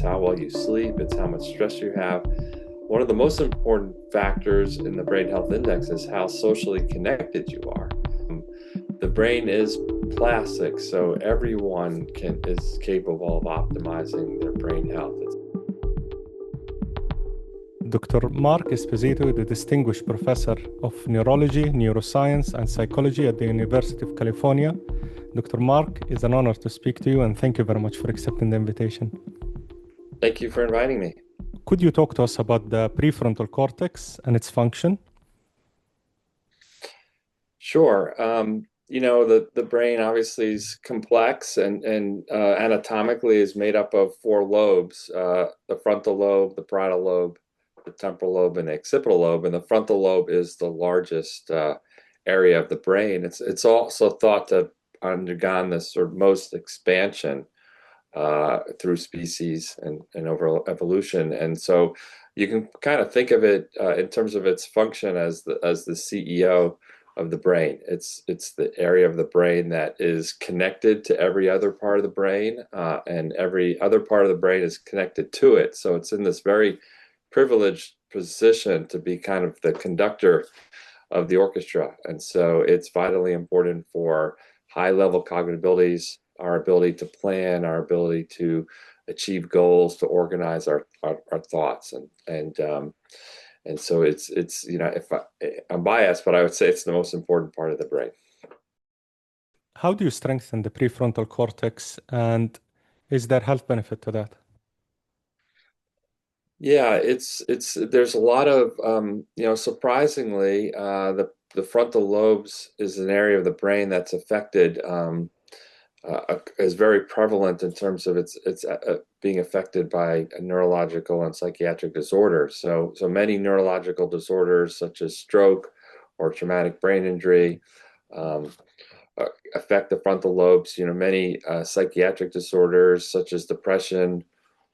how well you sleep, it's how much stress you have. One of the most important factors in the Brain Health Index is how socially connected you are. The brain is plastic, so everyone is capable of optimizing their brain health. Dr. Mark Esposito, the Distinguished Professor of Neurology, Neuroscience, and Psychology at the University of California. Dr. Mark, it's an honor to speak to you, and thank you very much for accepting the invitation. Thank you for inviting me. Could you talk to us about the prefrontal cortex and its function? Sure. The brain obviously is complex and anatomically is made up of four lobes, the frontal lobe, the parietal lobe, the temporal lobe, and the occipital lobe. And the frontal lobe is the largest area of the brain. It's also thought to have undergone this sort of most expansion through species and over evolution. And so you can kind of think of it in terms of its function as the CEO of the brain. It's the area of the brain that is connected to every other part of the brain, and every other part of the brain is connected to it. So it's in this very privileged position to be kind of the conductor of the orchestra. And so it's vitally important for high-level cognitive abilities, our ability to plan, our ability to achieve goals, to organize our thoughts, and so it's if I'm biased, but I would say it's the most important part of the brain. How do you strengthen the prefrontal cortex, and is there health benefit to that? Yeah, there's a lot of surprisingly, the frontal lobes is an area of the brain that's affected, is very prevalent in terms of its being affected by neurological and psychiatric disorders. So many neurological disorders such as stroke or traumatic brain injury affect the frontal lobes. Many psychiatric disorders such as depression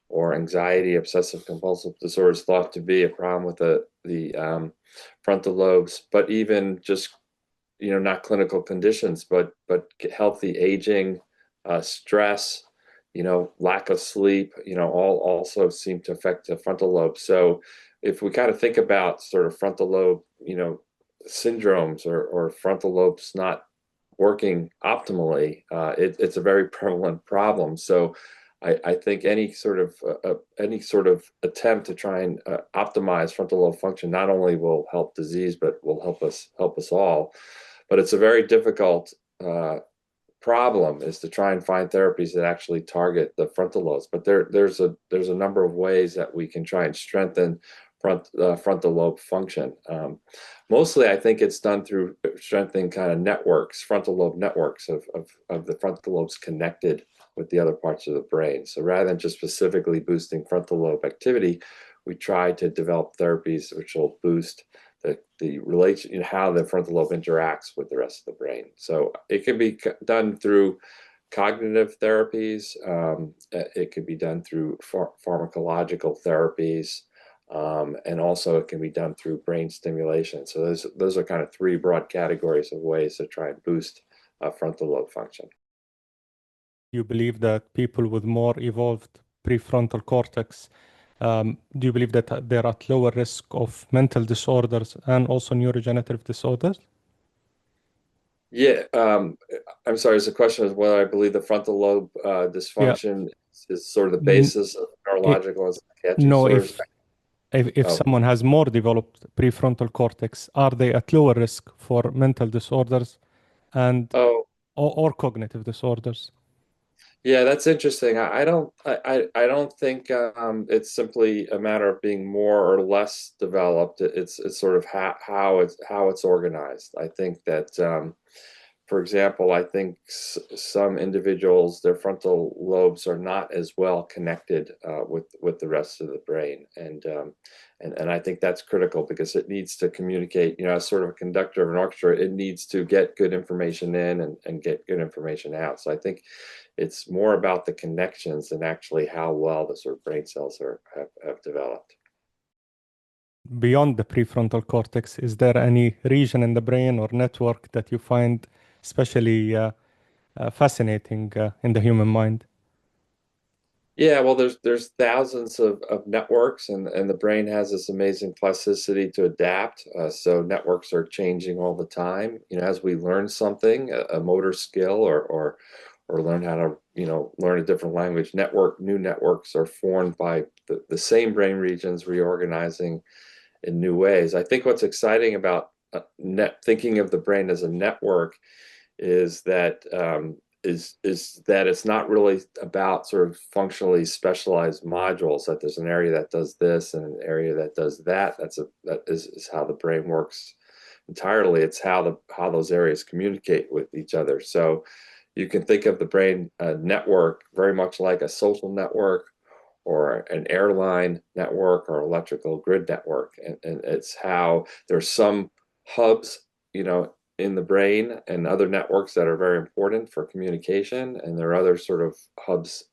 or anxiety, obsessive compulsive disorders thought to be a problem with the frontal lobes, but even just not clinical conditions, but healthy aging, stress, lack of sleep, all also seem to affect the frontal lobe. So if we kind of think about sort of frontal lobe, syndromes or frontal lobes not working optimally, it's a very prevalent problem. So I think any sort of attempt to try and optimize frontal lobe function not only will help disease, but will help us all. But it's a very difficult problem is to try and find therapies that actually target the frontal lobes. But there's a number of ways that we can try and strengthen frontal lobe function. Mostly, I think it's done through strengthening kind of networks, frontal lobe networks of the frontal lobes connected with the other parts of the brain. So rather than just specifically boosting frontal lobe activity, we try to develop therapies which will boost the relation, how the frontal lobe interacts with the rest of the brain. So it can be done through cognitive therapies. It can be done through pharmacological therapies. And also it can be done through brain stimulation. So those are kind of three broad categories of ways to try and boost frontal lobe function. You believe that people with more evolved prefrontal cortex, do you believe that they're at lower risk of mental disorders and also neurodegenerative disorders? Yeah, I'm sorry. The question is whether I believe the frontal lobe dysfunction is sort of the basis of neurological and psychiatric No, disorders. if someone has more developed prefrontal cortex, are they at lower risk for mental disorders and or cognitive disorders? Yeah, that's interesting. I don't think it's simply a matter of being more or less developed. It's sort of how it's organized. I think that for example, I think some individuals, their frontal lobes are not as well connected with the rest of the brain, and I think that's critical because it needs to communicate. As sort of a conductor of an orchestra, it needs to get good information in and get good information out. So I think it's more about the connections than actually how well the sort of brain cells have developed. Beyond the prefrontal cortex, is there any region in the brain or network that you find especially fascinating in the human mind? Yeah, well, there's thousands of networks, and the brain has this amazing plasticity to adapt. So networks are changing all the time. As we learn something, a motor skill, or learn how to, learn a different language, new networks are formed by the same brain regions reorganizing in new ways. I think what's exciting about thinking of the brain as a network is that it's not really about sort of functionally specialized modules, that there's an area that does this and an area that does that. That is how the brain works entirely. It's how those areas communicate with each other. So you can think of the brain network very much like a social network or an airline network or electrical grid network. And it's how there's some hubs, in the brain and other networks that are very important for communication. And there are other sort of hubs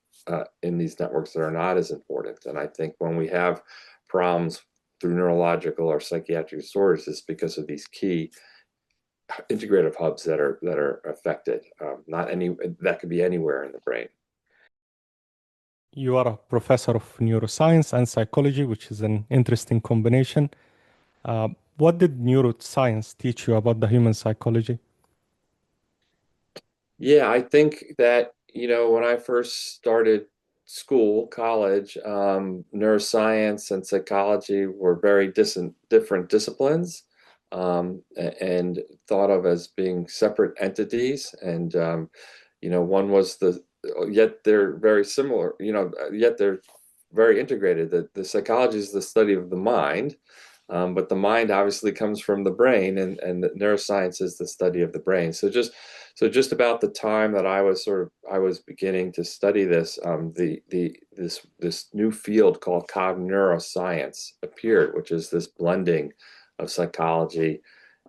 in these networks that are not as important. And I think when we have problems through neurological or psychiatric disorders, it's because of these key integrative hubs that are affected. Not any that could be anywhere in the brain. You are a professor of neuroscience and psychology, which is an interesting combination. What did neuroscience teach you about the human psychology? Yeah, I think that, when I first started college, neuroscience and psychology were very different disciplines, and thought of as being separate entities. And, one was yet they're very similar, yet they're very integrated. The psychology is the study of the mind. But the mind obviously comes from the brain, and the neuroscience is the study of the brain. So just about the time that I was beginning to study this, this new field called cognitive neuroscience appeared, which is this blending of psychology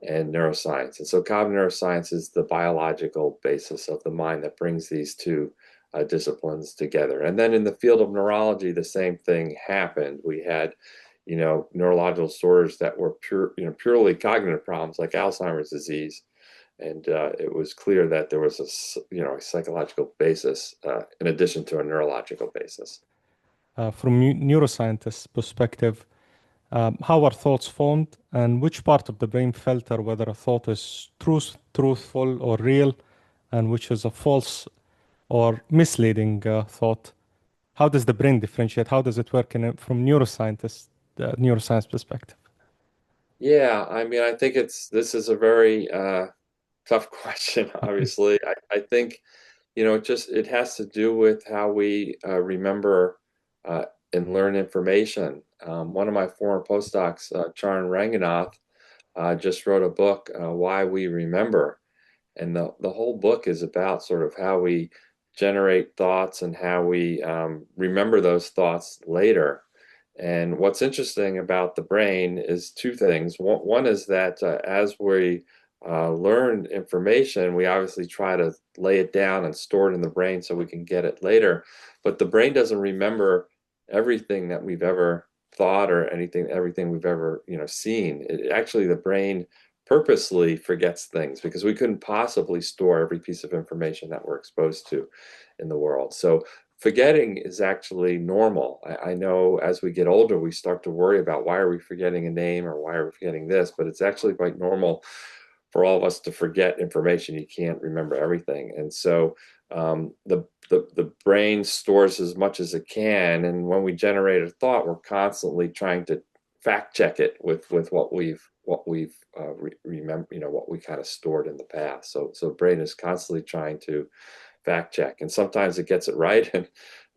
and neuroscience. And so cognitive neuroscience is the biological basis of the mind that brings these two disciplines together. And then in the field of neurology, the same thing happened. We had neurological disorders that were purely cognitive problems like Alzheimer's disease. And it was clear that there was a psychological basis in addition to a neurological basis. From neuroscientist perspective, how are thoughts formed, and which part of the brain filter whether a thought is truthful or real, and which is a false or misleading thought? How does the brain differentiate? How does it work from neuroscience perspective? Yeah, I mean, I think this is a very tough question, obviously. I think, it has to do with how we remember uh, and learn information. One of my former postdocs, Charan Ranganath, just wrote a book, Why We Remember. And the whole book is about sort of how we generate thoughts and how we remember those thoughts later. And what's interesting about the brain is two things. One is that as we learn information, we obviously try to lay it down and store it in the brain so we can get it later. But the brain doesn't remember everything that we've ever thought or everything we've ever, seen. Actually, the brain purposely forgets things because we couldn't possibly store every piece of information that we're exposed to in the world. So forgetting is actually normal. I know as we get older, we start to worry about why are we forgetting a name or why are we forgetting this, but it's actually quite normal for all of us to forget information. You can't remember everything. And so the brain stores as much as it can. And when we generate a thought, we're constantly trying to fact check it with what we've remember, what we kind of stored in the past. So brain is constantly trying to fact check, and sometimes it gets it right,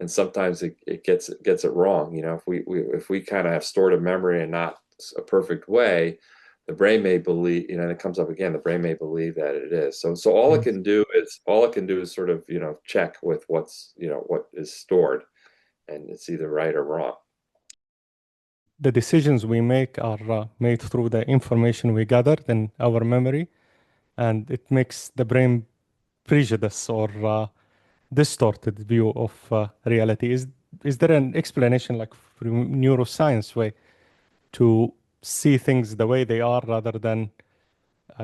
and sometimes it gets it wrong. If we kind of have stored a memory in not a perfect way, the brain may believe, and it comes up again, the brain may believe that it is. So Yes. all it can do is sort of, check with what is stored, and it's either right or wrong. The decisions we make are made through the information we gathered in our memory, and it makes the brain prejudice or distorted view of reality. Is there an explanation, like from neuroscience way, to see things the way they are rather than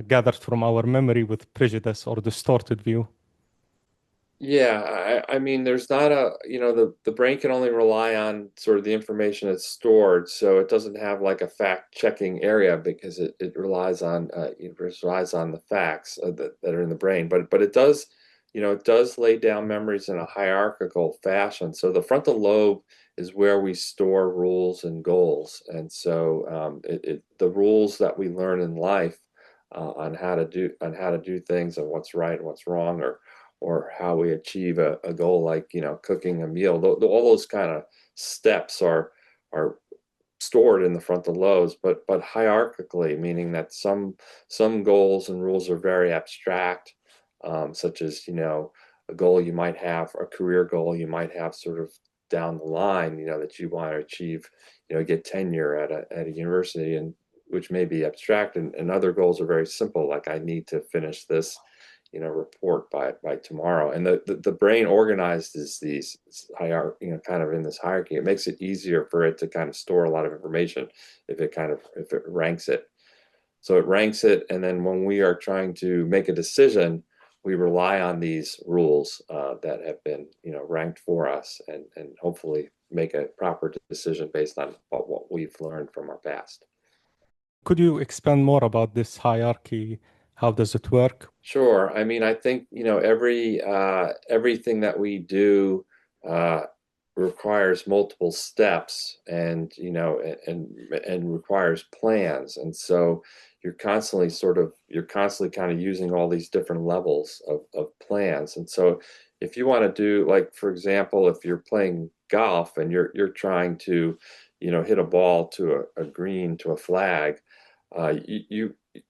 gathered from our memory with prejudice or distorted view? Yeah, I mean, there's not the brain can only rely on sort of the information it's stored, so it doesn't have like a fact-checking area because it relies on the facts that are in the brain. But it does, it does lay down memories in a hierarchical fashion. So the frontal lobe is where we store rules and goals, and so the rules that we learn in life on how to do things and what's right and what's wrong, or how we achieve a goal like cooking a meal. All those kind of steps are stored in the frontal lobes, but hierarchically, meaning that some goals and rules are very abstract, such as a goal you might have, a career goal you might have sort of down the line, that you want to achieve, get tenure at a university, and which may be abstract, and other goals are very simple, like I need to finish this report by tomorrow. And the brain organizes these hierarchy, kind of in this hierarchy. It makes it easier for it to kind of store a lot of information if it ranks it. So it ranks it, and then when we are trying to make a decision, we rely on these rules that have been ranked for us, and hopefully make a proper decision based on what we've learned from our past. Could you expand more about this hierarchy? How does it work? Sure. I mean, I think, everything that we do uh, requires multiple steps, and, and requires plans. And so you're constantly kind of using all these different levels of plans. And so if you want to do, like, for example, if you're playing golf and you're trying to, hit a ball to a green, to a flag,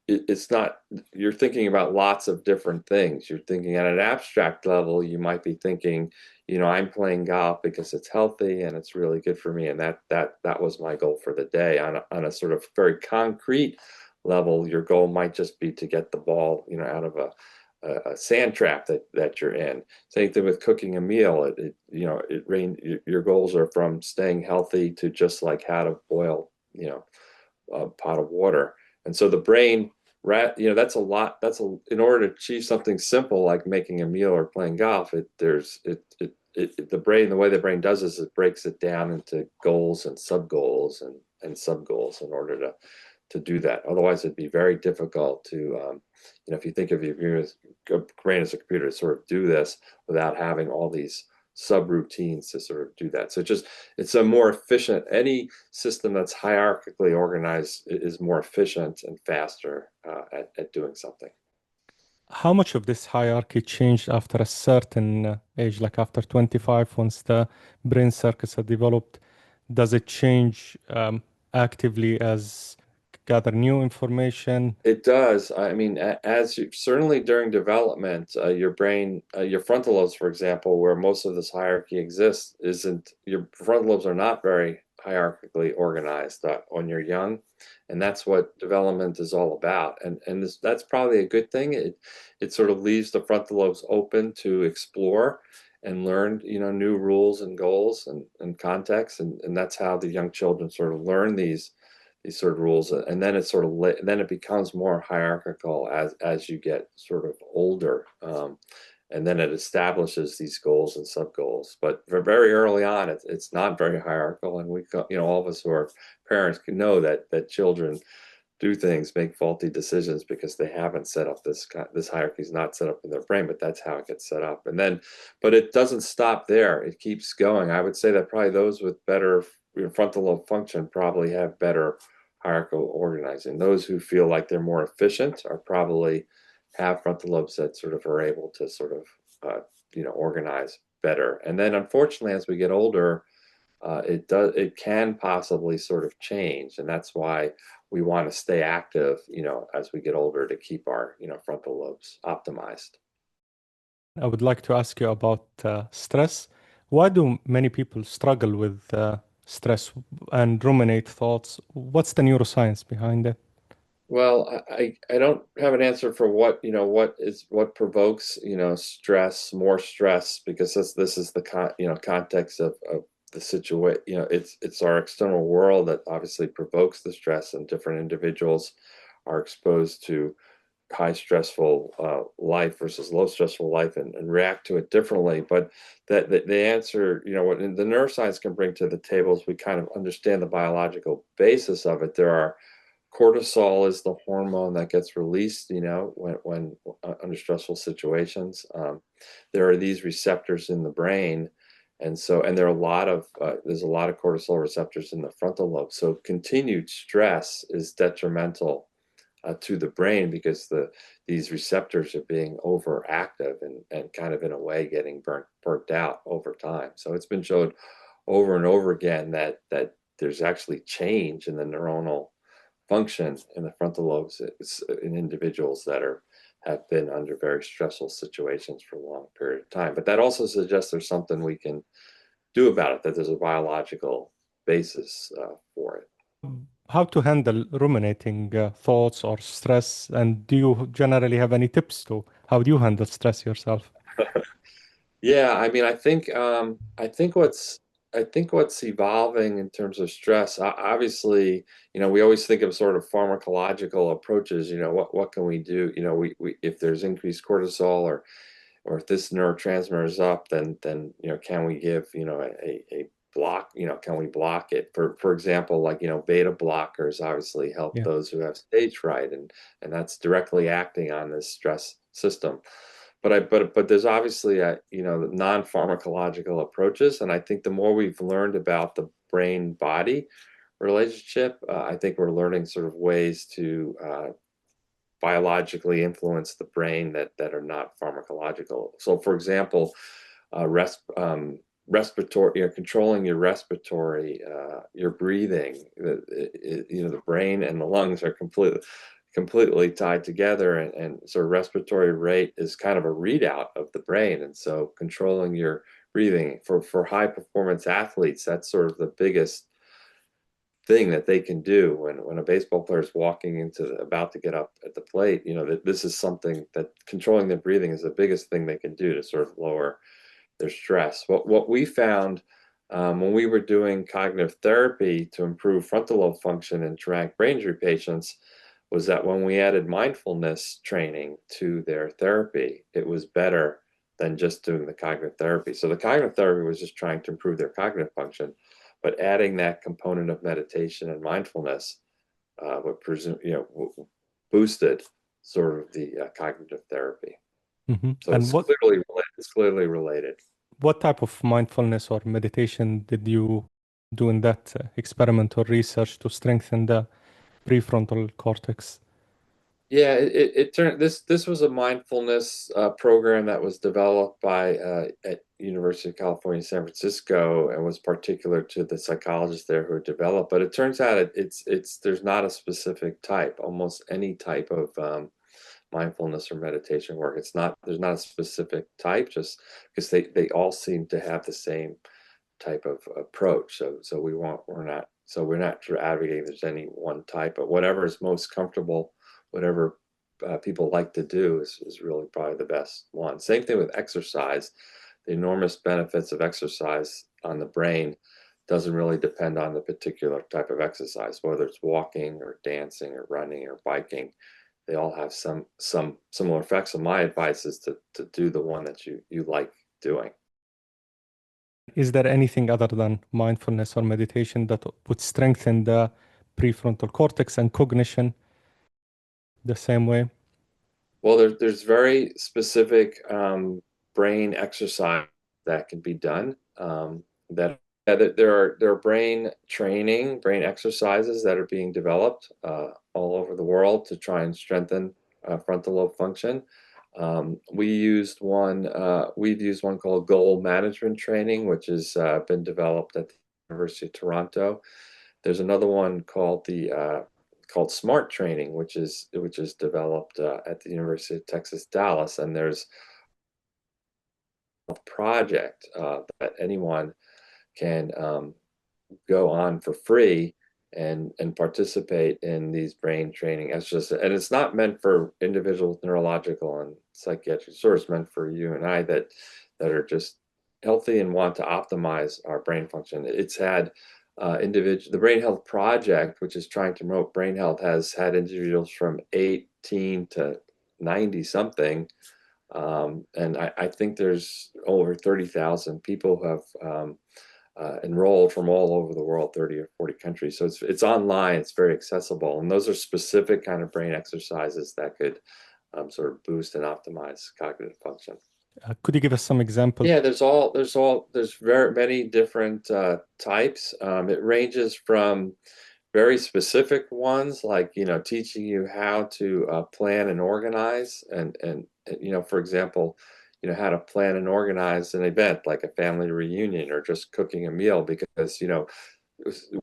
it's not, you're thinking about lots of different things. You're thinking at an abstract level, you might be thinking, I'm playing golf because it's healthy and it's really good for me, and that was my goal for the day. On a sort of very concrete level, your goal might just be to get the ball, out of a sand trap that you're in. Same thing with cooking a meal. Your goals are from staying healthy to just like how to boil, a pot of water. And so the brain, that's a lot. In order to achieve something simple like making a meal or playing golf, the way the brain does this, it breaks it down into goals and sub goals and sub goals in order to do that. Otherwise, it'd be very difficult to, if you think of your brain as a computer, to sort of do this without having all these subroutines to sort of do that. So it's a more efficient, any system that's hierarchically organized is more efficient and faster at doing something. How much of this hierarchy changed after a certain age, like after 25, once the brain circuits are developed? Does it change actively as gather new information? It does. I mean, certainly during development, your brain, your frontal lobes, for example, where most of this hierarchy exists, isn't, your frontal lobes are not very hierarchically organized when you're young, and that's what development is all about. And that's probably a good thing. It sort of leaves the frontal lobes open to explore and learn, new rules and goals and contexts, and that's how the young children sort of learn these sort of rules, and then then it becomes more hierarchical as you get sort of older, and then it establishes these goals and sub goals. But very early on, it's not very hierarchical, and all of us who are parents can know that children do things, make faulty decisions because they haven't set up this hierarchy is not set up in their brain, but that's how it gets set up. And then, but it doesn't stop there. It keeps going. I would say that probably those with better frontal lobe function probably have better hierarchical organizing. Those who feel like they're more efficient are probably have frontal lobes that sort of are able to sort of organize better. And then unfortunately, as we get older, it can possibly sort of change, and that's why we want to stay active, as we get older, to keep our frontal lobes optimized. I would like to ask you about stress. Why do many people struggle with stress and ruminate thoughts? What's the neuroscience behind it? Well, I don't have an answer for what provokes stress, more stress, because this is the context of the situation. It's our external world that obviously provokes the stress, and different individuals are exposed to high stressful life versus low stressful life and react to it differently. But that the answer, what the neuroscience can bring to the table is we kind of understand the biological basis of it. There are cortisol is the hormone that gets released, when under stressful situations. There are these receptors in the brain, and there are there's a lot of cortisol receptors in the frontal lobe. So continued stress is detrimental to the brain because these receptors are being overactive and kind of in a way getting burnt out over time. So it's been shown over and over again that there's actually change in the neuronal function in the frontal lobes in individuals that have been under very stressful situations for a long period of time. But that also suggests there's something we can do about it, that there's a biological basis for it. How to handle ruminating thoughts or stress, and do you generally have any tips to how do you handle stress yourself? Yeah, I mean, I think what's evolving in terms of stress, obviously, we always think of sort of pharmacological approaches. What can we do? We if there's increased cortisol or if this neurotransmitter is up, then can we give a block? Can we block it? For example, like beta blockers obviously help Yeah. those who have stage fright, and that's directly acting on this stress system. But there's obviously non-pharmacological approaches, and I think the more we've learned about the brain-body relationship, I think we're learning sort of ways to biologically influence the brain that are not pharmacological. So, for example, respiratory, controlling your respiratory, your breathing. The brain and the lungs are completely tied together, and sort of respiratory rate is kind of a readout of the brain. And so controlling your breathing for high performance athletes, that's sort of the biggest thing that they can do when a baseball player is walking about to get up at the plate. That this is something that controlling their breathing is the biggest thing they can do to sort of lower their stress. What we found when we were doing cognitive therapy to improve frontal lobe function in traumatic brain injury patients was that when we added mindfulness training to their therapy, it was better than just doing the cognitive therapy. So the cognitive therapy was just trying to improve their cognitive function, but adding that component of meditation and mindfulness boosted sort of the cognitive therapy. So And it's clearly related. what type of mindfulness or meditation did you do in that experiment or research to strengthen the prefrontal cortex? Yeah, it turned this was a mindfulness program that was developed by at University of California, San Francisco, and was particular to the psychologists there who developed. But it turns out it's there's not a specific type. Almost any type of mindfulness or meditation work. There's not a specific type, just because they all seem to have the same type of approach. So we're not sort of advocating there's any one type, but whatever is most comfortable, whatever people like to do is really probably the best one. Same thing with exercise. The enormous benefits of exercise on the brain doesn't really depend on the particular type of exercise, whether it's walking or dancing or running or biking. They all have some similar effects. So my advice is to do the one that you like doing. Is there anything other than mindfulness or meditation that would strengthen the prefrontal cortex and cognition the same way? Well, there's very specific brain exercise that can be done. There are brain training, brain exercises that are being developed all over the world to try and strengthen frontal lobe function. We've used one called goal management training, which has been developed at the University of Toronto. There's another one called SMART training, which is developed at the University of Texas, Dallas, and there's a project that anyone can go on for free and participate in these brain training exercises. And it's not meant for individuals with neurological and psychiatric disorders. It's meant for you and I that are just healthy and want to optimize our brain function. It's had the Brain Health Project, which is trying to promote brain health, has had individuals from 18 to 90 something. And I think there's over 30,000 people who have enrolled from all over the world, 30 or 40 countries. So it's online, it's very accessible. And those are specific kind of brain exercises that could sort of boost and optimize cognitive function. Could you give us some examples? Yeah, there's very many different types. It ranges from very specific ones, like, teaching you how to plan and organize, and for example, how to plan and organize an event like a family reunion or just cooking a meal, because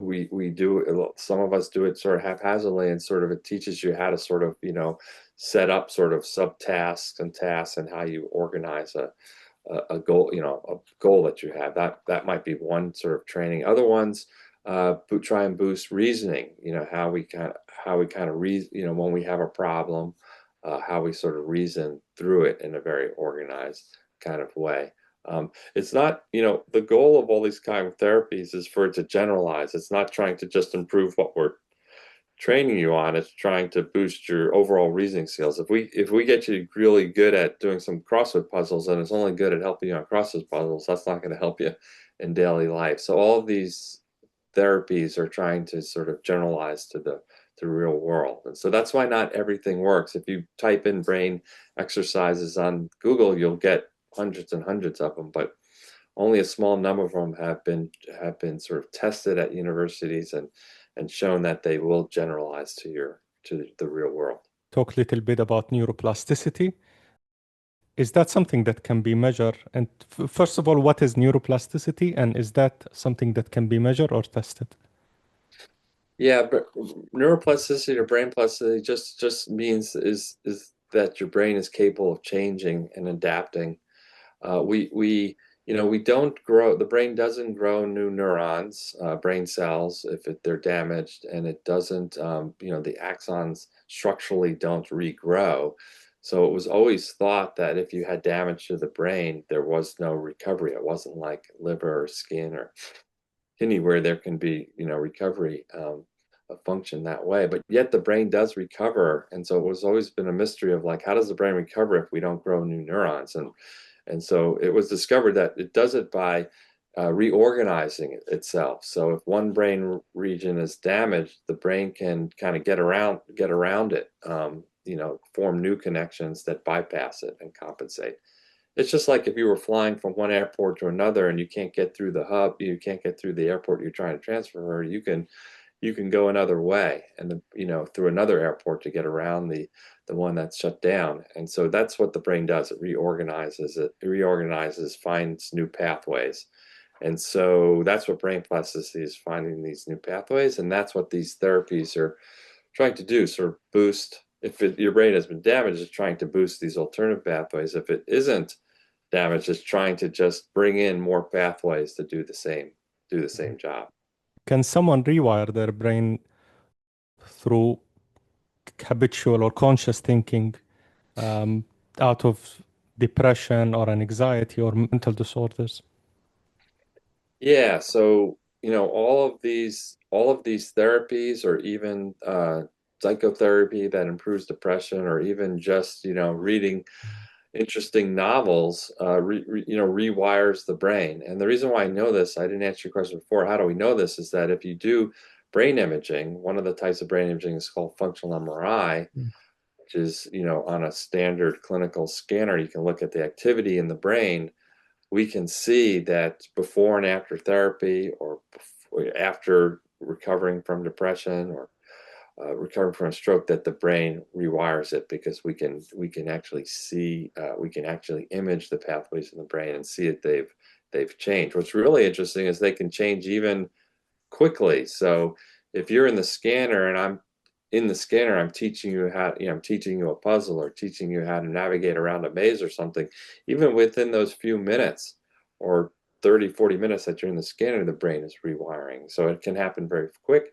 we do, some of us do it sort of haphazardly, and sort of it teaches you how to sort of set up sort of subtasks and tasks, and how you organize a goal, a goal that you have. That might be one sort of training. Other ones try and boost reasoning, how we kind of reason, when we have a problem, how we sort of reason through it in a very organized kind of way. It's not, the goal of all these kind of therapies is for it to generalize. It's not trying to just improve what we're training you on. It's trying to boost your overall reasoning skills. If we get you really good at doing some crossword puzzles, and it's only good at helping you on crossword puzzles, that's not going to help you in daily life. So all of these therapies are trying to sort of generalize to the real world. And so that's why not everything works. If you type in brain exercises on Google, you'll get hundreds and hundreds of them, but only a small number of them have been sort of tested at universities and shown that they will generalize to the real world. Talk a little bit about neuroplasticity. Is that something that can be measured? And first of all, what is neuroplasticity, and is that something that can be measured or tested? Yeah, but neuroplasticity or brain plasticity just means is that your brain is capable of changing and adapting. We don't grow, the brain doesn't grow new neurons, brain cells, if they're damaged, and it doesn't, the axons structurally don't regrow. So it was always thought that if you had damage to the brain, there was no recovery. It wasn't like liver or skin or kidney where there can be, recovery of function that way. But yet the brain does recover. And so it was always been a mystery of like, how does the brain recover if we don't grow new neurons? And so it was discovered that it does it by reorganizing itself. So if one brain region is damaged, the brain can kind of get around it, form new connections that bypass it and compensate. It's just like if you were flying from one airport to another and you can't get through the hub, you can't get through the airport you're trying to transfer, you can go another way, and through another airport to get around the one that's shut down. And so that's what the brain does. It reorganizes, finds new pathways. And so that's what brain plasticity is, finding these new pathways. And that's what these therapies are trying to do, sort of boost. If your brain has been damaged, it's trying to boost these alternative pathways. If it isn't damaged, it's trying to just bring in more pathways to do the same job. Can someone rewire their brain through habitual or conscious thinking um, out of depression or anxiety or mental disorders? Yeah, so all of these therapies, or even psychotherapy that improves depression, or even just reading interesting novels, rewires the brain. And the reason why I know this, I didn't answer your question before, how do we know this, is that if you do brain imaging, one of the types of brain imaging is called functional MRI, which is on a standard clinical scanner, you can look at the activity in the brain. We can see that before and after therapy, or after recovering from depression, or recovering from a stroke, that the brain rewires it, because we can actually see, we can actually image the pathways in the brain and see it, they've changed. What's really interesting is they can change even quickly. So if you're in the scanner and I'm in the scanner, I'm teaching you I'm teaching you a puzzle, or teaching you how to navigate around a maze or something, even within those few minutes or 30, 40 minutes that you're in the scanner, the brain is rewiring. So it can happen very quick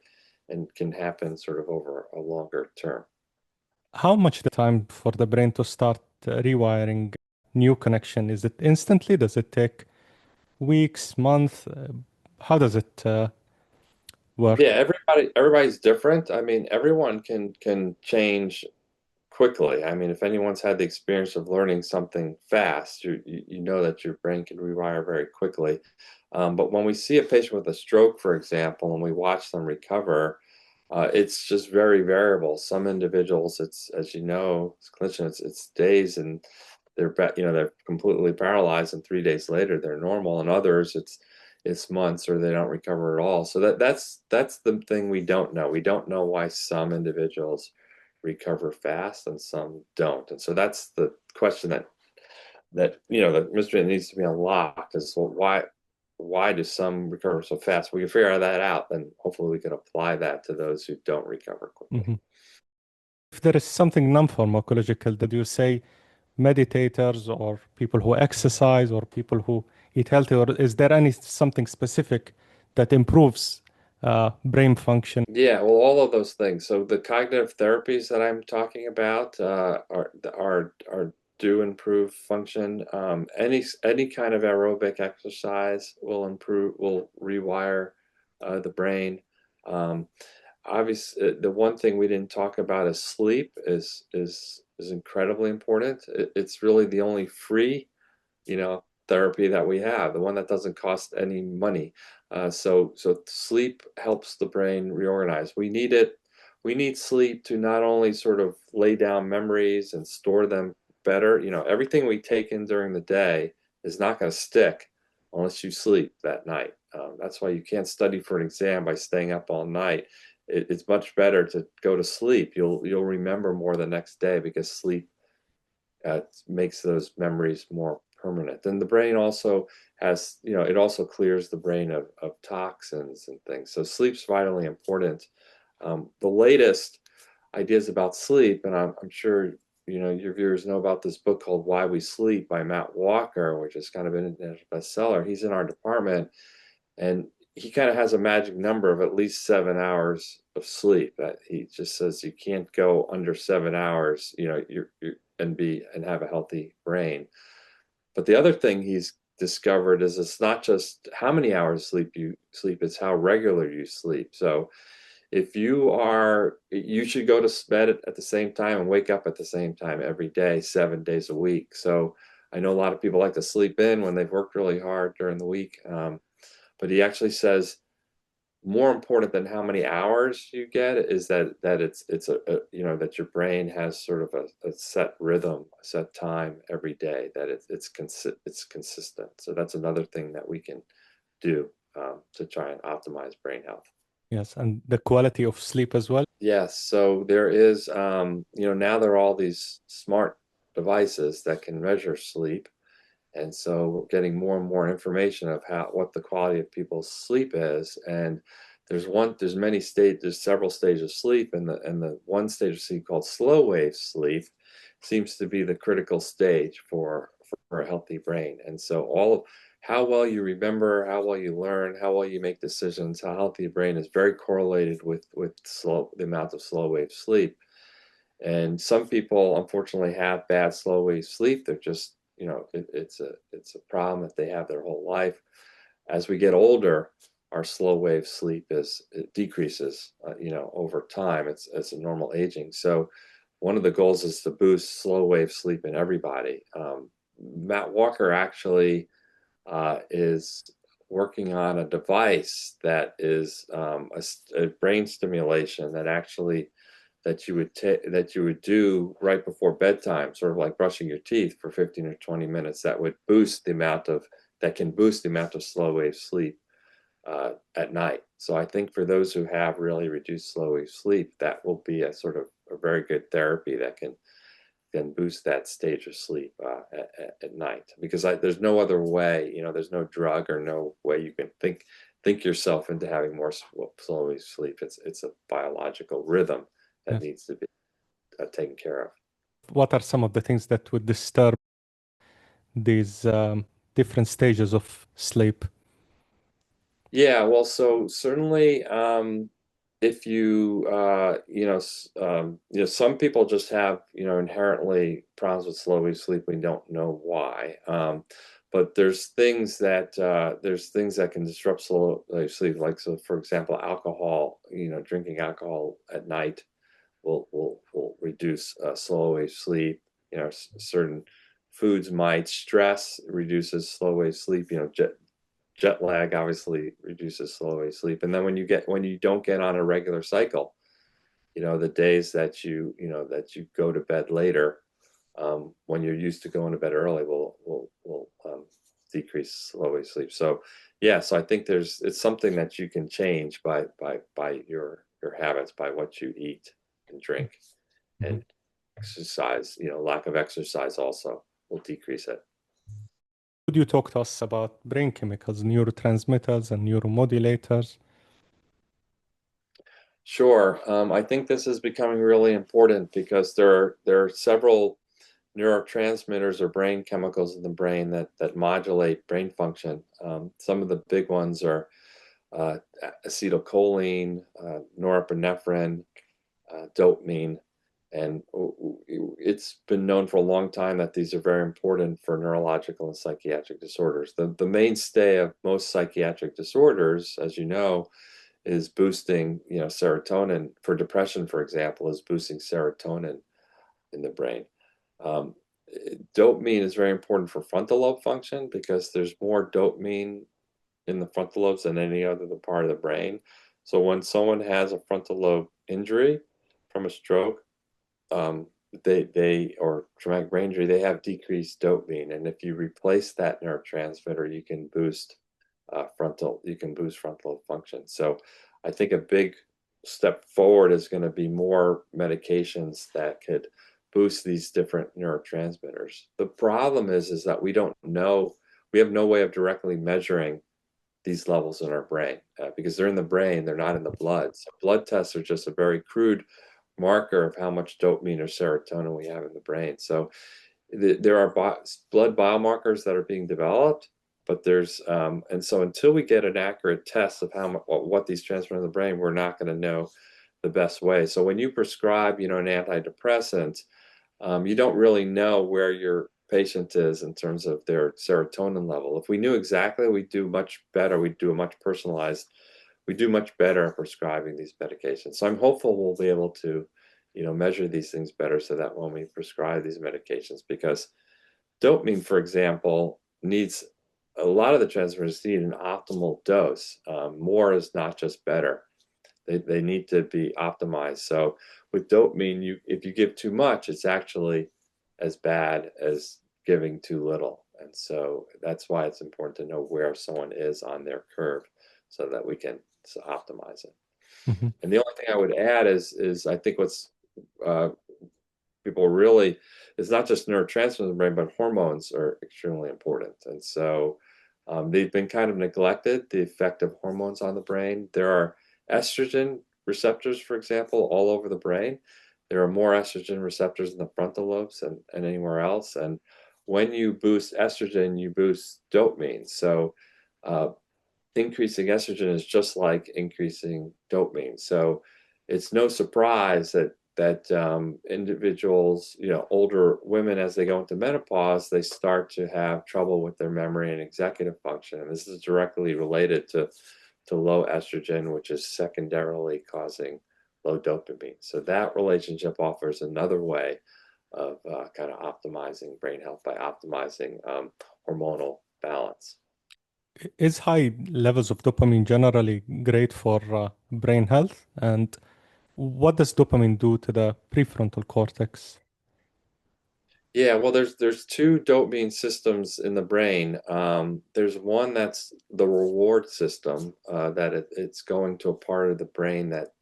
and can happen sort of over a longer term. How much time for the brain to start rewiring new connection? Is it instantly? Does it take weeks, months? How does it work? Yeah, everybody's different. I mean, everyone can change quickly. I mean, if anyone's had the experience of learning something fast, you know that your brain can rewire very quickly. But when we see a patient with a stroke, for example, and we watch them recover, it's just very variable. Some individuals, it's, as you know, as clinicians, it's days and they're completely paralyzed, and 3 days later they're normal. And others, it's months or they don't recover at all. So that's the thing we don't know. We don't know why some individuals recover fast and some don't. And so that's the question that the mystery that needs to be unlocked is, well, why do some recover so fast? We can figure that out, then hopefully we can apply that to those who don't recover quickly. Mhm. If there is something non-pharmacological that you say meditators or people who exercise or people who eat healthy, or is there any something specific that improves brain function? Yeah, well, all of those things. So the cognitive therapies that I'm talking about are do improve function. Any kind of aerobic exercise will rewire the brain. Um, Obviously, the one thing we didn't talk about is sleep is incredibly important. It's really the only free therapy that we have, the one that doesn't cost any money. So sleep helps the brain reorganize. We need it. We need sleep to not only sort of lay down memories and store them better. Everything we take in during the day is not going to stick unless you sleep that night. That's why you can't study for an exam by staying up all night. It's much better to go to sleep. You'll remember more the next day because sleep makes those memories more permanent. And the brain also has, it also clears the brain of toxins and things. So sleep's vitally important. The latest ideas about sleep, and I'm sure your viewers know about this book called Why We Sleep by Matt Walker, which is kind of an international bestseller. He's in our department, and he kind of has a magic number of at least 7 hours of sleep. That he just says you can't go under 7 hours, and have a healthy brain. But the other thing he's discovered is it's not just how many hours sleep you sleep, it's how regular you sleep. So if you should go to bed at the same time and wake up at the same time every day, 7 days a week. So I know a lot of people like to sleep in when they've worked really hard during the week. But he actually says more important than how many hours you get is that it's that your brain has sort of a set rhythm, a set time every day, that it's consistent. So that's another thing that we can do to try and optimize brain health. Yes, and the quality of sleep as well. Yes, so there is now there are all these smart devices that can measure sleep. And so we're getting more and more information of what the quality of people's sleep is. And there's several stages of sleep, and the one stage of sleep called slow wave sleep seems to be the critical stage for a healthy brain. And so all of how well you remember, how well you learn, how well you make decisions, how healthy your brain is very correlated with the amount of slow wave sleep. And some people unfortunately have bad slow wave sleep. They're just, it's a problem that they have their whole life. As we get older, our slow wave sleep it decreases, over time. It's a normal aging. So one of the goals is to boost slow wave sleep in everybody. Matt Walker actually is working on a device that is a brain stimulation that you would do right before bedtime, sort of like brushing your teeth for 15 or 20 minutes. That can boost the amount of slow wave sleep at night. So I think for those who have really reduced slow wave sleep, that will be a sort of a very good therapy that can boost that stage of sleep at night. Because there's no other way, there's no drug or no way you can think yourself into having more slow wave sleep. It's a biological rhythm that Yes. needs to be taken care of. What are some of the things that would disturb these different stages of sleep? Yeah, well, so certainly, if some people just have, inherently problems with slow wave sleep. We don't know why. But there's things that can disrupt slow wave sleep, like, so for example, alcohol, drinking alcohol at night will reduce slow wave sleep. Certain foods might stress reduces slow wave sleep. Jet lag obviously reduces slow wave sleep. And then when you don't get on a regular cycle, the days that you go to bed later, when you're used to going to bed early, will decrease slow wave sleep. So yeah, so I think it's something that you can change by your habits, by what you eat and drink, Mhm. and exercise. Lack of exercise also will decrease it. Could you talk to us about brain chemicals, neurotransmitters, and neuromodulators? Sure. I think this is becoming really important because there are several neurotransmitters or brain chemicals in the brain that modulate brain function. Some of the big ones are uh, acetylcholine, norepinephrine, dopamine, and it's been known for a long time that these are very important for neurological and psychiatric disorders. The mainstay of most psychiatric disorders, as you know, is boosting, serotonin. For depression, for example, is boosting serotonin in the brain. Um, Dopamine is very important for frontal lobe function because there's more dopamine in the frontal lobes than any other part of the brain. So when someone has a frontal lobe injury from a stroke, um, they or traumatic brain injury, they have decreased dopamine, and if you replace that neurotransmitter, you can boost frontal lobe function. So I think a big step forward is going to be more medications that could boost these different neurotransmitters. The problem is that we have no way of directly measuring these levels in our brain because they're in the brain, they're not in the blood. So blood tests are just a very crude marker of how much dopamine or serotonin we have in the brain. So there are blood biomarkers that are being developed, but and so until we get an accurate test of what these transfer in the brain, we're not going to know the best way. So when you prescribe, an antidepressant, you don't really know where your patient is in terms of their serotonin level. If we knew exactly, we'd do much better. We'd do a much personalized, we do much better in prescribing these medications. So I'm hopeful we'll be able to, measure these things better so that when we prescribe these medications, because dopamine, for example, needs a lot of the transmitters need an optimal dose. More is not just better. They need to be optimized. So with dopamine, if you give too much, it's actually as bad as giving too little. And so that's why it's important to know where someone is on their curve so that we can optimize it. Mhm. And the only thing I would add is I think what's uh, people really, it's not just neurotransmitters in the brain, but hormones are extremely important. And so they've been kind of neglected, the effect of hormones on the brain. There are estrogen receptors, for example, all over the brain. There are more estrogen receptors in the frontal lobes and anywhere else. And when you boost estrogen, you boost dopamine. So uh, increasing estrogen is just like increasing dopamine. So it's no surprise that individuals, older women, as they go into menopause, they start to have trouble with their memory and executive function. And this is directly related to low estrogen, which is secondarily causing low dopamine. So that relationship offers another way of kind of optimizing brain health by optimizing hormonal balance. Is high levels of dopamine generally great for brain health? And what does dopamine do to the prefrontal cortex? Yeah, well, there's two dopamine systems in the brain. There's one that's the reward system, that it's going to a part of the brain that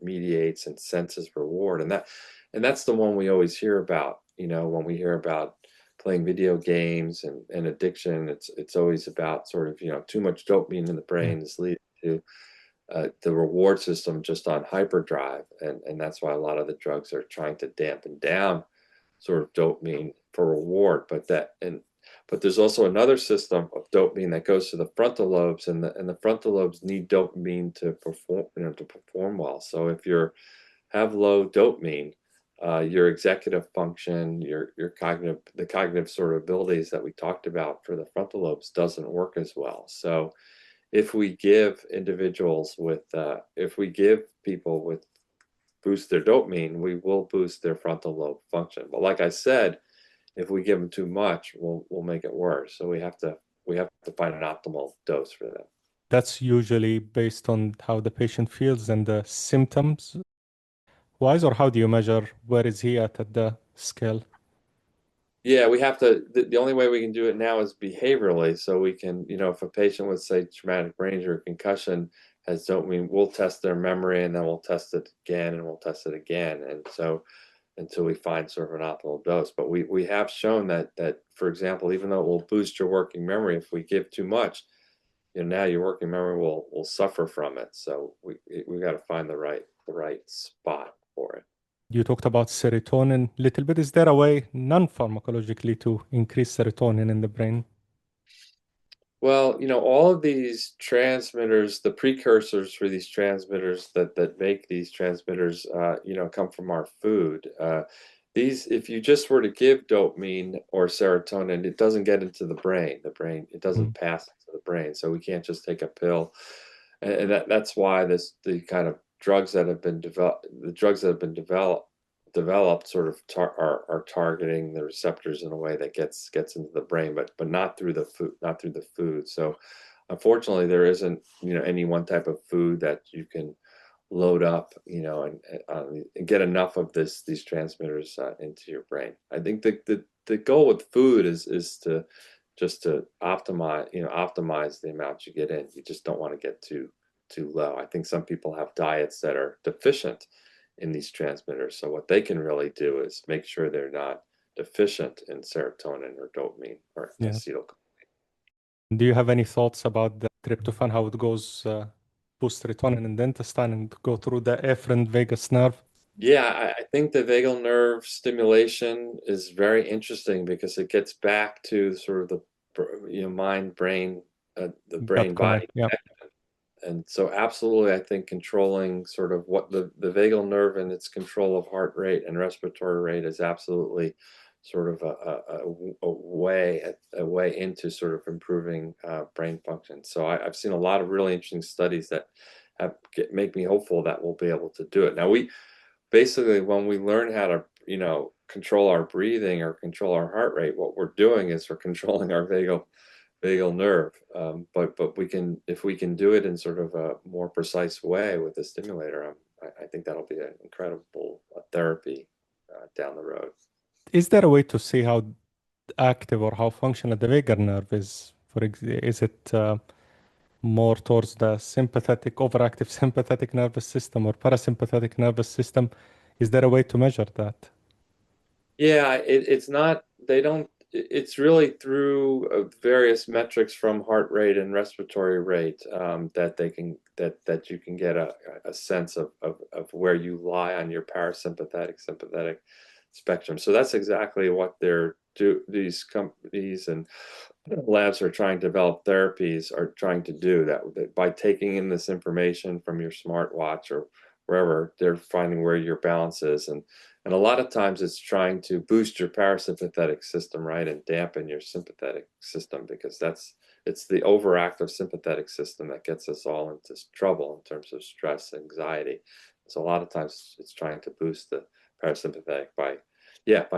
mediates and senses reward, and that's the one we always hear about. When we hear about playing video games and addiction, it's always about sort of too much dopamine in the Yeah. brain is leading to the reward system just on hyperdrive, and that's why a lot of the drugs are trying to dampen down sort of dopamine for reward. But there's also another system of dopamine that goes to the frontal lobes, and the frontal lobes need dopamine to perform well. So if you have low dopamine, your executive function, your the cognitive sort of abilities that we talked about for the frontal lobes doesn't work as well. So if we give people with boost their dopamine, we will boost their frontal lobe function. But like I said, if we give them too much, we'll make it worse. So we have to find an optimal dose for them. That's usually based on how the patient feels and the symptoms wise, or how do you measure where is he at the scale? Yeah, we have to. The only way we can do it now is behaviorally. So we can, if a patient with, say, traumatic brain injury or concussion has dopamine, we'll test their memory and then we'll test it again and we'll test it again. And so until we find sort of an optimal dose. But we have shown that, for example, even though it will boost your working memory, if we give too much, now your working memory will suffer from it. So we got to find the right spot for it. You talked about serotonin a little bit. Is there a way non-pharmacologically to increase serotonin in the brain? Well, all of these transmitters, the precursors for these transmitters that make these transmitters, come from our food. If you just were to give dopamine or serotonin, it doesn't get into the brain. It doesn't Mm. pass into the brain. So we can't just take a pill. And that's why the kind of drugs that have been developed sort of are targeting the receptors in a way that gets into the brain, but not through the food. So unfortunately, there isn't any one type of food that you can load up, and get enough of these transmitters into your brain. I think the goal with food is to just to optimize the amount you get in. You just don't want to get too low. I think some people have diets that are deficient in these transmitters. So what they can really do is make sure they're not deficient in serotonin or dopamine or Yes. acetylcholine. Do you have any thoughts about the tryptophan, how it goes boost serotonin in the intestine and go through the afferent vagus nerve? Yeah, I think the vagal nerve stimulation is very interesting because it gets back to sort of the mind brain, the brain That body connect, yeah. connection. And so absolutely, I think controlling sort of what the vagal nerve and its control of heart rate and respiratory rate is absolutely sort of a way into sort of improving brain function. So I've seen a lot of really interesting studies that make me hopeful that we'll be able to do it. Now basically, when we learn how to, control our breathing or control our heart rate, what we're doing is we're controlling our vagal nerve. But if we can do it in sort of a more precise way with a stimulator, I think that'll be an incredible therapy down the road. Is there a way to see how active or how functional the vagus nerve is? Is it more towards the sympathetic, overactive sympathetic nervous system or parasympathetic nervous system? Is there a way to measure that? Yeah, it's not, they don't, it's really through various metrics from heart rate and respiratory rate that you can get a sense of where you lie on your parasympathetic sympathetic spectrum. So that's exactly what these companies and labs are trying to develop therapies are trying to do, that by taking in this information from your smartwatch or wherever, they're finding where your balance is. And a lot of times it's trying to boost your parasympathetic system, right, and dampen your sympathetic system, because it's the overactive sympathetic system that gets us all into trouble in terms of stress, anxiety. So a lot of times it's trying to boost the parasympathetic by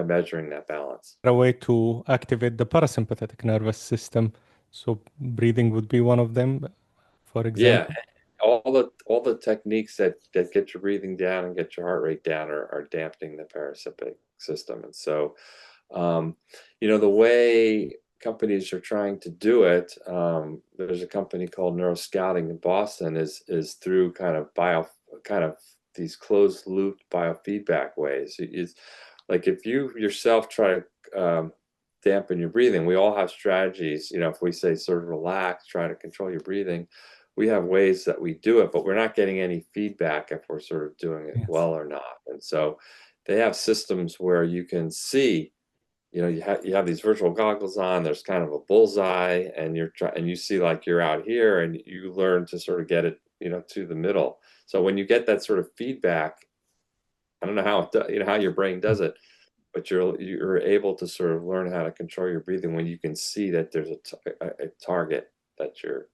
measuring that balance. A way to activate the parasympathetic nervous system. So breathing would be one of them, for Yeah, example. all the techniques that get your breathing down and get your heart rate down are dampening the parasympathetic system. And so, the way companies are trying to do it, there's a company called Neuroscouting in Boston, is through kind of these closed loop biofeedback ways. Is like if you yourself try to dampen your breathing, we all have strategies. If we say sort of relax, try to control your breathing, we have ways that we do it, but we're not getting any feedback if we're sort of doing it Yes. well or not. And so they have systems where you can see, you have these virtual goggles on, there's kind of a bullseye, and you see like you're out here, and you learn to sort of get it, to the middle. So when you get that sort of feedback, I don't know how how your brain does it, but you're able to sort of learn how to control your breathing when you can see that there's a target that you're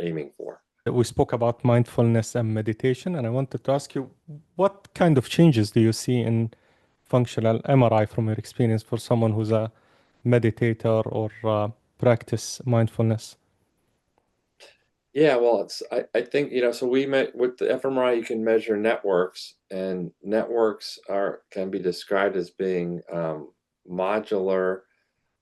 aiming for. We spoke about mindfulness and meditation, and I wanted to ask you, what kind of changes do you see in functional MRI from your experience for someone who's a meditator or practice mindfulness? Yeah, well, I think, so we met with the fMRI, you can measure networks, and networks can be described as being modular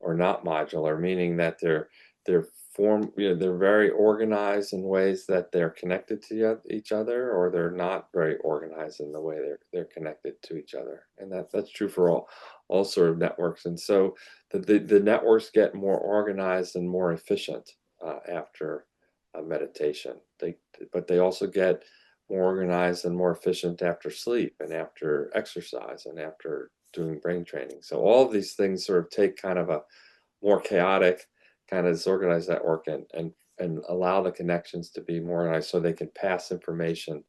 or not modular, meaning that they're they're very organized in ways that they're connected to each other, or they're not very organized in the way they're connected to each other. And that's true for all sort of networks. And so the networks get more organized and more efficient after meditation. But they also get more organized and more efficient after sleep and after exercise and after doing brain training. So all of these things sort of take kind of a more chaotic, kind of disorganized network and allow the connections to be more organized so they can pass information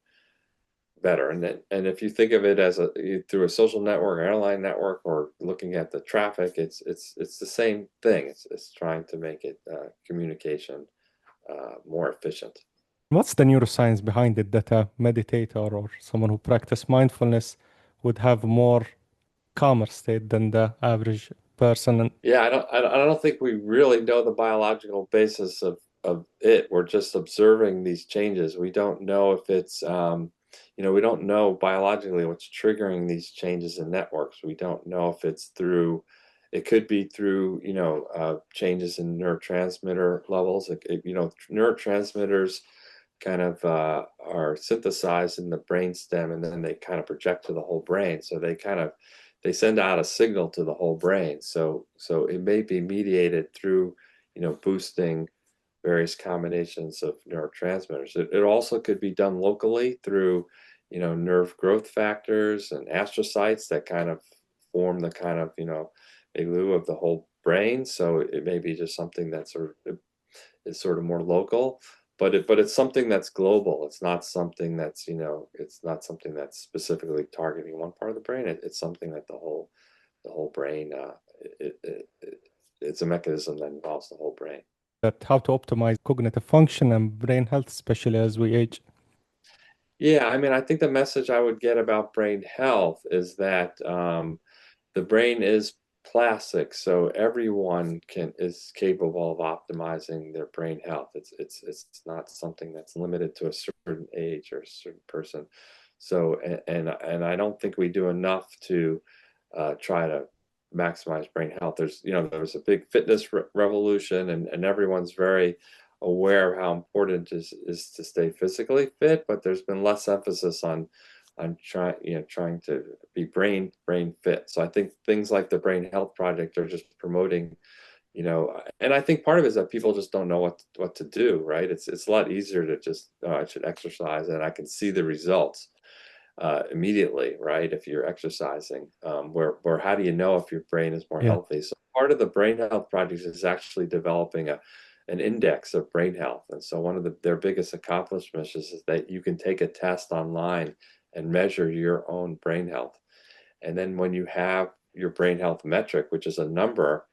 better. And if you think of it as through a social network, airline network, or looking at the traffic, it's the same thing. It's trying to make it communication more efficient. What's the neuroscience behind it that a meditator or someone who practice mindfulness would have a more calmer state than the average person? And Yeah, I don't think we really know the biological basis of it. We're just observing these changes. We don't know if it's we don't know biologically what's triggering these changes in networks. We don't know if it's through, it could be through, changes in neurotransmitter levels. Neurotransmitters kind of are synthesized in the brain stem, and then they kind of project to the whole brain. So they send out a signal to the whole brain. So it may be mediated through, boosting various combinations of neurotransmitters. It also could be done locally through, nerve growth factors and astrocytes that kind of form the kind of, igloo of the whole brain. So it may be just something that is sort of more local, but it's something that's global. It's not something that's, it's not something that's specifically targeting one part of the brain. It's something that the whole brain, it's a mechanism that involves the whole brain. that how to optimize cognitive function and brain health, especially as we age. Yeah, I mean, I think the message I would get about brain health is that the brain is plastic, so everyone is capable of optimizing their brain health. It's not something that's limited to a certain age or a certain person. So and I don't think we do enough to try to maximize brain health. There was a big fitness revolution, and everyone's very aware of how important it is to stay physically fit, but there's been less emphasis on trying to be brain fit. So I think things like the Brain Health Project are just promoting, and I think part of it is that people just don't know what to do, right? It's a lot easier to just, oh, I should exercise and I can see the results immediately, right? If you're exercising, where how do you know if your brain is more Yeah. healthy? So part of the Brain Health Project is actually developing an index of brain health. And so one of their biggest accomplishments is that you can take a test online and measure your own brain health. And then when you have your brain health metric, which is a number,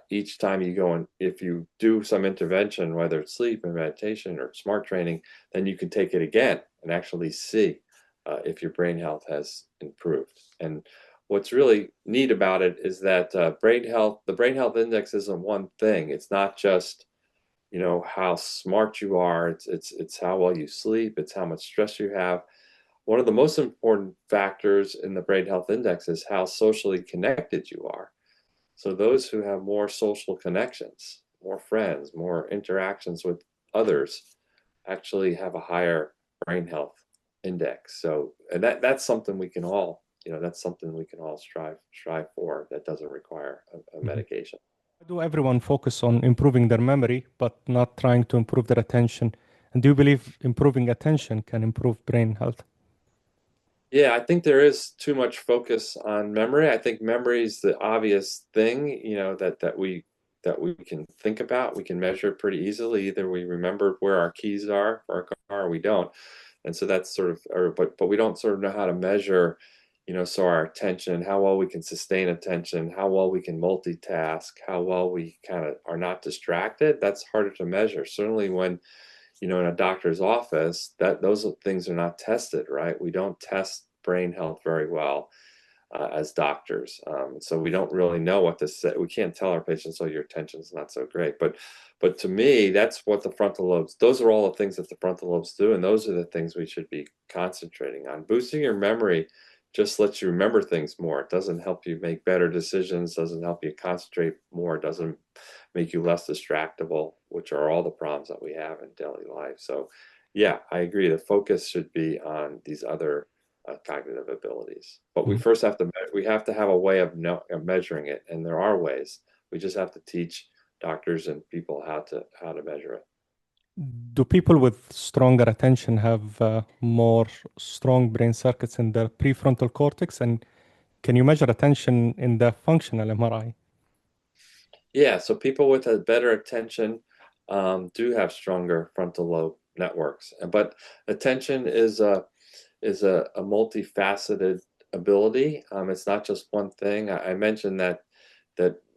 each time you go and if you do some intervention, whether it's sleep and meditation or smart training, then you can take it again and actually see if your brain health has improved. And what's really neat about it is that the brain health index isn't one thing. It's not just, how smart you are. It's how well you sleep. It's how much stress you have. One of the most important factors in the brain health index is how socially connected you are. So those who have more social connections, more friends, more interactions with others, actually have a higher brain health index. So, and that's something we can all, strive for. That doesn't require a Mhm. medication. Do everyone focus on improving their memory, but not trying to improve their attention? And do you believe improving attention can improve brain health? Yeah, I think there is too much focus on memory. I think memory is the obvious thing, that we can think about. We can measure pretty easily. Either we remember where our keys are for our car, or we don't. And so that's sort of, but we don't sort of know how to measure, so our attention, how well we can sustain attention, how well we can multitask, how well we kind of are not distracted. That's harder to measure. Certainly when in a doctor's office, those things are not tested, right? We don't test brain health very well as doctors. So we don't really know what to say. We can't tell our patients, oh, your attention's not so great. But to me, that's what the frontal lobes, those are all the things that the frontal lobes do. And those are the things we should be concentrating on. Boosting your memory just lets you remember things more. It doesn't help you make better decisions, doesn't help you concentrate more, doesn't make you less distractible, which are all the problems that we have in daily life. So yeah, I agree. The focus should be on these other cognitive abilities. But we Mhm. first have to have a way of measuring it, and there are ways. We just have to teach doctors and people how to measure it. Do people with stronger attention have more strong brain circuits in the prefrontal cortex? And can you measure attention in the functional MRI? Yeah, so people with a better attention do have stronger frontal lobe networks, but attention is a multifaceted ability. It's not just one thing. I mentioned that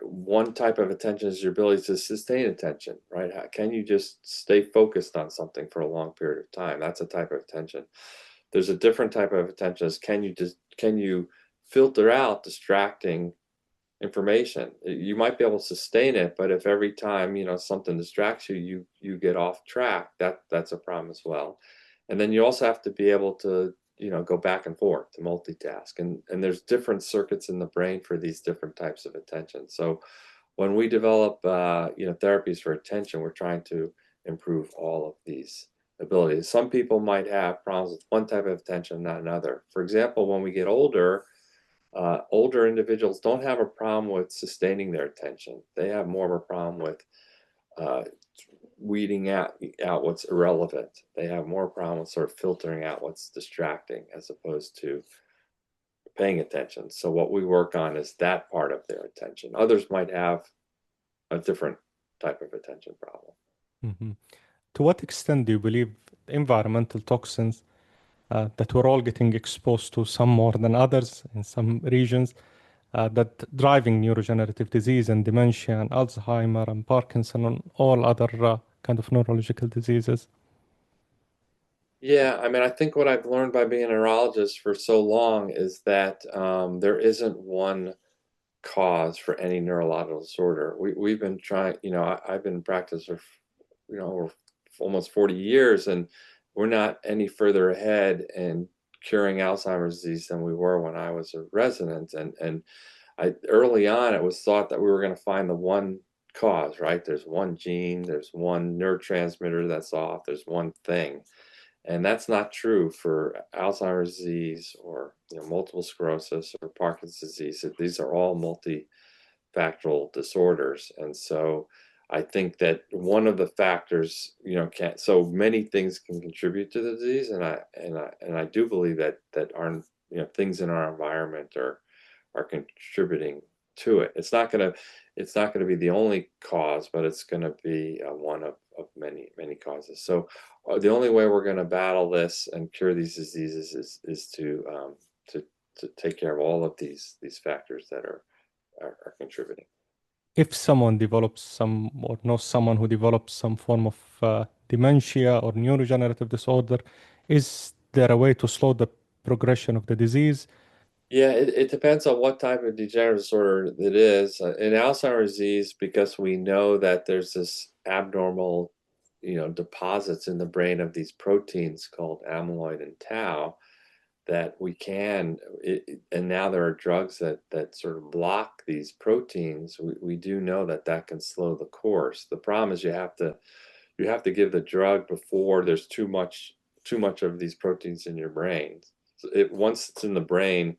one type of attention is your ability to sustain attention, right? Can you just stay focused on something for a long period of time? That's a type of attention. There's a different type of attention is can you filter out distracting information? You might be able to sustain it, but if every time, something distracts you, you get off track, that's a problem as well. And then you also have to be able to, go back and forth to multitask. And there's different circuits in the brain for these different types of attention. So when we develop, therapies for attention, we're trying to improve all of these abilities. Some people might have problems with one type of attention, not another. For example, when we get older individuals don't have a problem with sustaining their attention. They have more of a problem with uh, weeding out what's irrelevant. They have more problem with sort of filtering out what's distracting as opposed to paying attention. So what we work on is that part of their attention. Others might have a different type of attention problem. Mhm. To what extent do you believe environmental toxins that we're all getting exposed to, some more than others in some regions, that driving neurodegenerative disease and dementia and Alzheimer and Parkinson and all other kind of neurological diseases? Yeah, I mean, I think what I've learned by being a neurologist for so long is that there isn't one cause for any neurological disorder. We've been trying, I've been in practice for, over almost 40 years, and we're not any further ahead in curing Alzheimer's disease than we were when I was a resident. And early on, it was thought that we were going to find the one cause, right? There's one gene, there's one neurotransmitter that's off, there's one thing. And that's not true for Alzheimer's disease or multiple sclerosis or Parkinson's disease. These are all multifactorial disorders. And so I think that one of the factors, can so many things can contribute to the disease. And I do believe that our things in our environment are contributing to it. It's not gonna be the only cause, but it's gonna be one of many causes. So the only way we're gonna battle this and cure these diseases is to take care of all of these factors that are contributing. If someone develops some or knows someone who develops some form of dementia or neurodegenerative disorder, is there a way to slow the progression of the disease? Yeah, it depends on what type of degenerative disorder it is. In Alzheimer's disease, because we know that there's this abnormal, deposits in the brain of these proteins called amyloid and tau, that we can, and now there are drugs that sort of block these proteins. We do know that can slow the course. The problem is you have to give the drug before there's too much of these proteins in your brain. So once it's in the brain,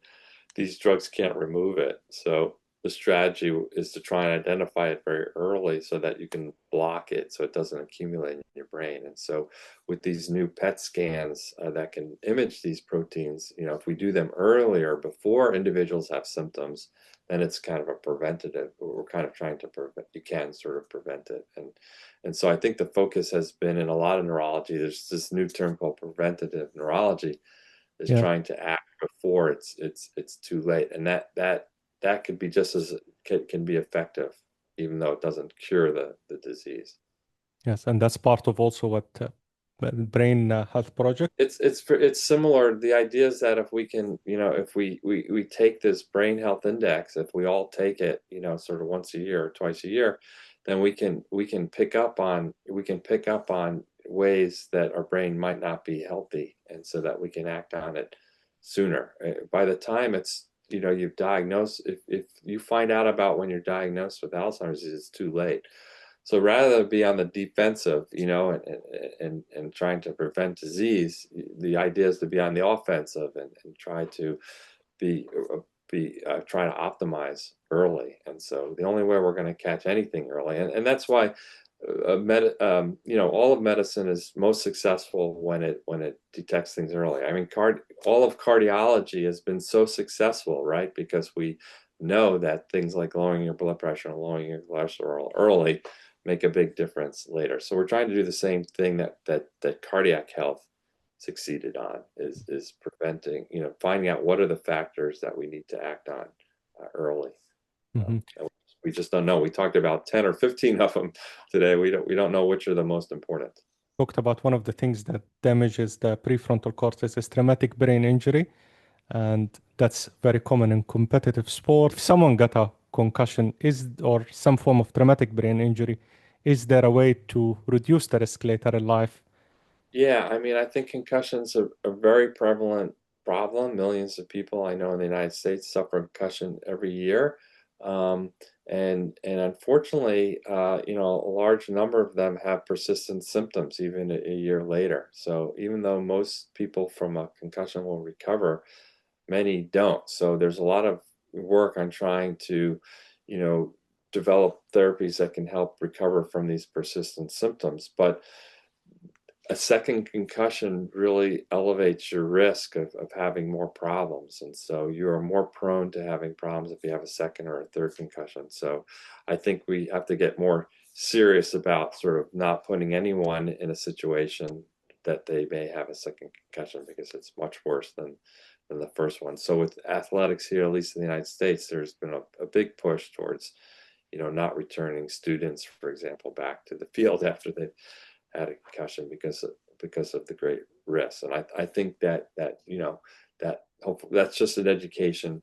these drugs can't remove it. So the strategy is to try and identify it very early so that you can block it so it doesn't accumulate in your brain. And so with these new PET scans that can image these proteins, if we do them earlier before individuals have symptoms, then it's kind of a preventative. We're kind of trying to prevent, you can sort of prevent it. And so I think the focus has been in a lot of neurology. There's this new term called preventative neurology, is Yeah. trying to act before it's too late, and that could be just as can be effective, even though it doesn't cure the disease. Yes, and that's part of also what brain health project? It's similar. The idea is that if we can, if we take this brain health index, if we all take it, sort of once a year or twice a year, then we can pick up on ways that our brain might not be healthy, and so that we can act on it sooner. By the time you've diagnosed, if you find out about when you're diagnosed with Alzheimer's disease, it's too late. So rather than be on the defensive, and trying to prevent disease, the idea is to be on the offensive and try to be try to optimize early. And so the only way we're going to catch anything early, and that's why all of medicine is most successful when it detects things early. I mean, all of cardiology has been so successful, right? Because we know that things like lowering your blood pressure and lowering your cholesterol early make a big difference later. So we're trying to do the same thing that cardiac health succeeded on, is preventing, finding out what are the factors that we need to act on early. We just don't know. We talked about 10 or 15 of them today. We don't know which are the most important. Talked about one of the things that damages the prefrontal cortex is traumatic brain injury, and that's very common in competitive sport. If someone got a concussion or some form of traumatic brain injury, is there a way to reduce the risk later in life? Yeah, I mean, I think concussion's a very prevalent problem. Millions of people I know in the United States suffer concussion every year. And unfortunately, a large number of them have persistent symptoms even a year later. So even though most people from a concussion will recover, many don't. So there's a lot of work on trying to, develop therapies that can help recover from these persistent symptoms. But a second concussion really elevates your risk of having more problems. And so you are more prone to having problems if you have a second or a third concussion. So I think we have to get more serious about sort of not putting anyone in a situation that they may have a second concussion, because it's much worse than the first one. So with athletics here, at least in the United States, there's been a big push towards, not returning students, for example, back to the field after they've had a concussion because of the great risks. And I think that hopefully that's just an education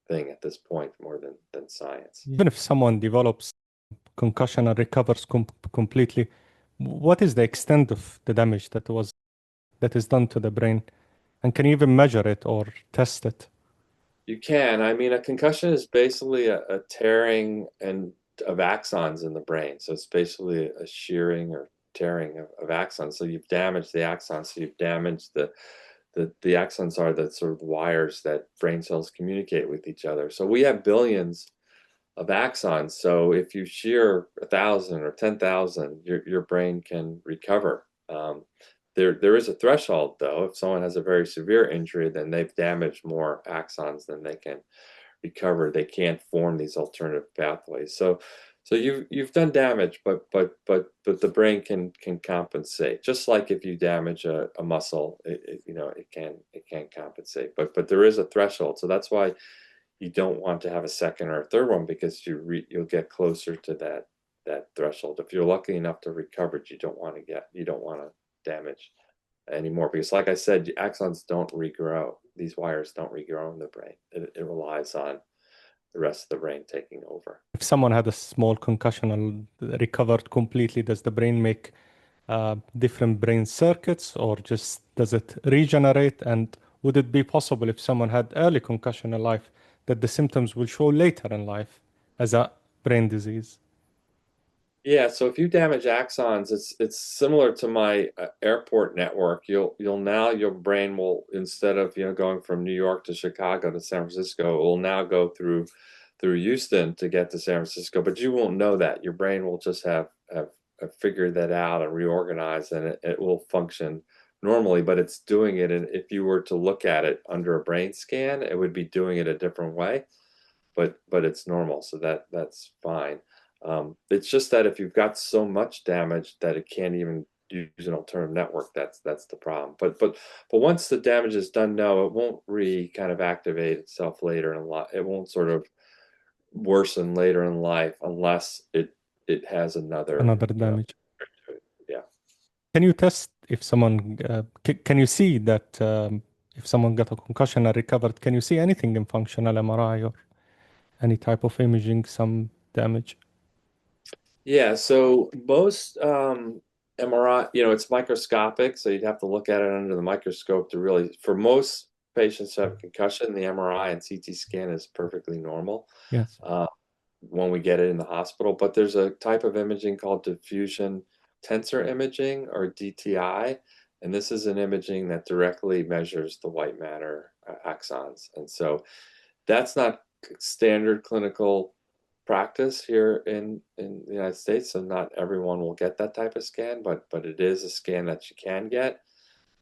thing at this point more than science. Even if someone develops concussion and recovers completely, what is the extent of the damage that is done to the brain? And can you even measure it or test it? You can. I mean, a concussion is basically a tearing of axons in the brain. So it's basically a shearing or tearing of axons. So you've damaged the axons. So you've damaged the axons are the sort of wires that brain cells communicate with each other. So we have billions of axons. So if you shear 1,000 or 10,000, your brain can recover. There is a threshold, though. If someone has a very severe injury, then they've damaged more axons than they can recover. They can't form these alternative pathways. So you've done damage, but the brain can compensate. Just like if you damage a muscle, it can compensate. But there is a threshold. So that's why you don't want to have a second or a third one, because you'll get closer to that threshold. If you're lucky enough to recover it, you don't want to damage anymore, because like I said, axons don't regrow. These wires don't regrow in the brain. It relies on the rest of the brain taking over. If someone had a small concussion and recovered completely, does the brain make different brain circuits, or just does it regenerate? And would it be possible, if someone had early concussion in life, that the symptoms will show later in life as a brain disease? Yeah, so if you damage axons, it's similar to my airport network. Your brain will, instead of going from New York to Chicago to San Francisco, it will now go through Houston to get to San Francisco. But you won't know that. Your brain will just have figured that out and reorganized, and it will function normally. But it's doing it, and if you were to look at it under a brain scan, it would be doing it a different way. But it's normal, so that's fine. It's just that if you've got so much damage that it can't even use an alternative network, that's the problem. But once the damage is done, no, it won't kind of activate itself later in life. It won't sort of worsen later in life unless it has another Damage. yeah. Can you test if someone, can you see that if someone got a concussion and recovered, can you see anything in functional MRI or any type of imaging, some damage? Yeah, so most MRI, it's microscopic, so you'd have to look at it under the microscope to really, for most patients who have concussion, the MRI and CT scan is perfectly normal Yes. uh, when we get it in the hospital. But there's a type of imaging called diffusion tensor imaging, or DTI, and this is an imaging that directly measures the white matter axons. And so that's not standard clinical practice here in the United States, so not everyone will get that type of scan, but it is a scan that you can get,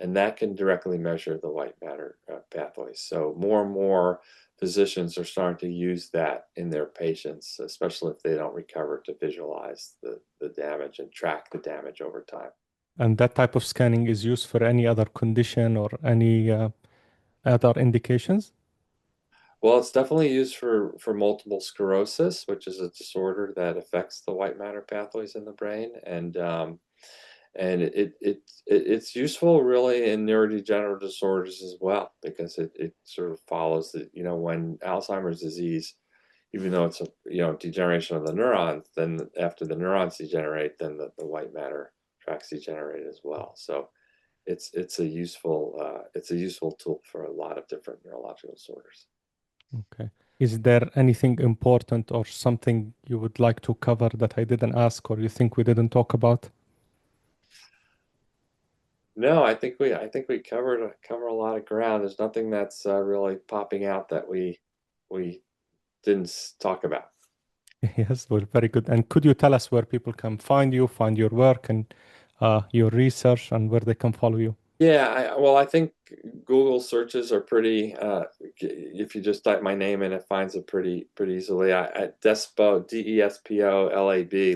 and that can directly measure the white matter pathways. So more and more physicians are starting to use that in their patients, especially if they don't recover, to visualize the damage and track the damage over time. And that type of scanning is used for any other condition or any other indications? Well, it's definitely used for multiple sclerosis, which is a disorder that affects the white matter pathways in the brain, and it's useful really in neurodegenerative disorders as well, because it sort of follows that, when Alzheimer's disease, even though it's a degeneration of the neurons, then after the neurons degenerate, then the white matter tracks degenerate as well. So it's a useful tool for a lot of different neurological disorders. Okay. Is there anything important or something you would like to cover that I didn't ask or you think we didn't talk about? No, I think we cover a lot of ground. There's nothing that's really popping out that we didn't talk about. Yes, well, very good. And could you tell us where people can find you, find your work and your research, and where they can follow you? Yeah, well, I think Google searches are pretty. If you just type my name in, it finds it pretty easily. At Despolab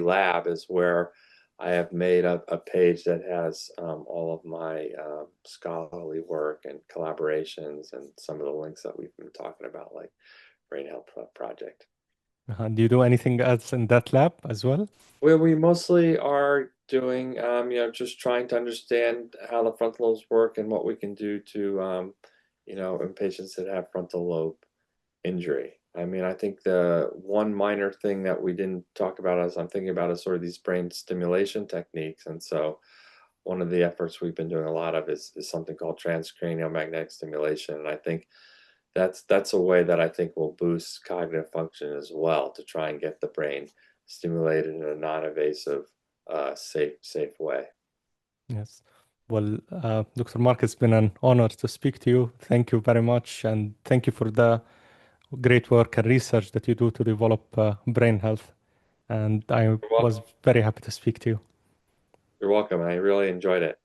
lab is where I have made a page that has all of my scholarly work and collaborations and some of the links that we've been talking about, like Brain Health Project. Do you do anything else in that lab as well? Where we mostly are doing, just trying to understand how the frontal lobes work and what we can do to, in patients that have frontal lobe injury. I mean, I think the one minor thing that we didn't talk about, as I'm thinking about, is sort of these brain stimulation techniques. And so one of the efforts we've been doing a lot of is something called transcranial magnetic stimulation. And I think that's a way that I think will boost cognitive function as well, to try and get the brain stimulated in a non-invasive, safe way. Yes. Well, Dr. Mark, it's been an honor to speak to you. Thank you very much. And thank you for the great work and research that you do to develop brain health. And I You're was welcome. very happy to speak to you. You're welcome. I really enjoyed it.